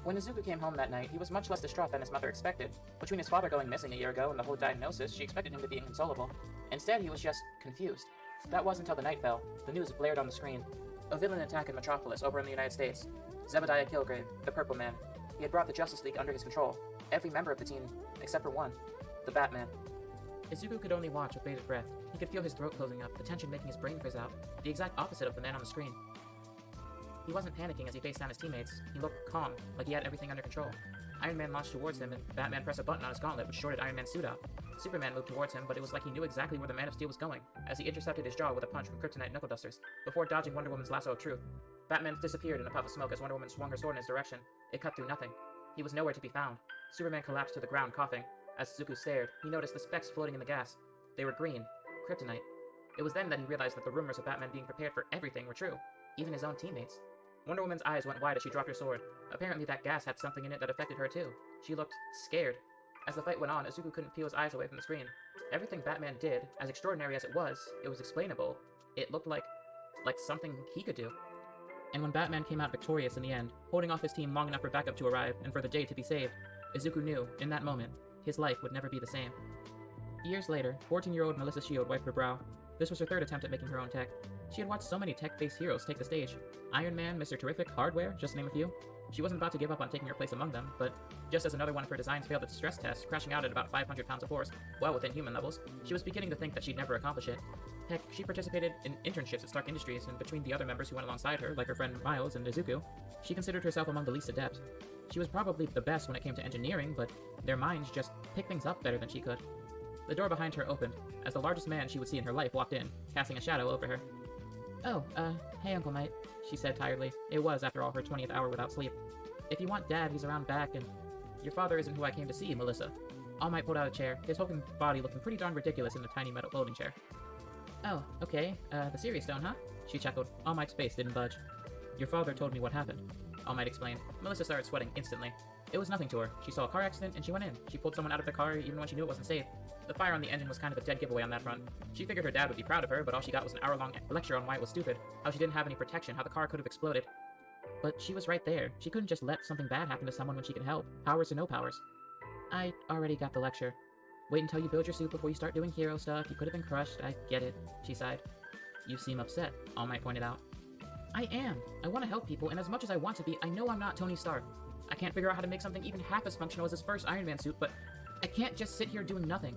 When Izuku came home that night, he was much less distraught than his mother expected. Between his father going missing a year ago and the whole diagnosis, she expected him to be inconsolable. Instead, he was just confused. That was until the night fell. The news blared on the screen. A villain attack in Metropolis, over in the United States. Zebediah Killgrave, the Purple Man. He had brought the Justice League under his control. Every member of the team, except for one. The Batman. Izuku could only watch with bated breath. He could feel his throat closing up, the tension making his brain frizz out. The exact opposite of the man on the screen. He wasn't panicking as he faced down his teammates. He looked calm, like he had everything under control. Iron Man launched towards him, and Batman pressed a button on his gauntlet which shorted Iron Man's suit out. Superman moved towards him, but it was like he knew exactly where the Man of Steel was going, as he intercepted his jaw with a punch from Kryptonite knuckle dusters, before dodging Wonder Woman's lasso of truth. Batman disappeared in a puff of smoke as Wonder Woman swung her sword in his direction. It cut through nothing. He was nowhere to be found. Superman collapsed to the ground, coughing. As Izuku stared, he noticed the specks floating in the gas. They were green. Kryptonite. It was then that he realized that the rumors of Batman being prepared for everything were true. Even his own teammates. Wonder Woman's eyes went wide as she dropped her sword. Apparently that gas had something in it that affected her too. She looked scared. As the fight went on, Izuku couldn't peel his eyes away from the screen. Everything Batman did, as extraordinary as it was explainable. It looked like something he could do. And when Batman came out victorious in the end, holding off his team long enough for backup to arrive and for the day to be saved, Izuku knew, in that moment, his life would never be the same. Years later, 14-year-old Melissa Shield wiped her brow. This was her third attempt at making her own tech. She had watched so many tech-based heroes take the stage. Iron Man, Mr. Terrific, Hardware, just to name a few. She wasn't about to give up on taking her place among them, but just as another one of her designs failed its stress test, crashing out at about 500 pounds of force, well within human levels, she was beginning to think that she'd never accomplish it. Heck, she participated in internships at Stark Industries, and between the other members who went alongside her, like her friend Miles and Izuku, she considered herself among the least adept. She was probably the best when it came to engineering, but their minds just picked things up better than she could. The door behind her opened, as the largest man she would see in her life walked in, casting a shadow over her. "Oh, hey Uncle Mite," she said tiredly. It was, after all, her 20th hour without sleep. "If you want Dad, he's around back, and your father isn't who I came to see, Melissa." All Might pulled out a chair, his hulking body looking pretty darn ridiculous in the tiny metal folding chair. "Oh, okay, the Series Stone, huh?" She chuckled. All Might's face didn't budge. "Your father told me what happened," All Might explained. Melissa started sweating instantly. It was nothing to her. She saw a car accident, and she went in. She pulled someone out of the car even when she knew it wasn't safe. The fire on the engine was kind of a dead giveaway on that front. She figured her dad would be proud of her, but all she got was an hour-long lecture on why it was stupid, how she didn't have any protection, how the car could have exploded. But she was right there. She couldn't just let something bad happen to someone when she could help, powers or no powers. "I already got the lecture. Wait until you build your suit before you start doing hero stuff. You could have been crushed. I get it," she sighed. "You seem upset," All Might pointed out. "I am. I want to help people, and as much as I want to be, I know I'm not Tony Stark. I can't figure out how to make something even half as functional as his first Iron Man suit, but I can't just sit here doing nothing.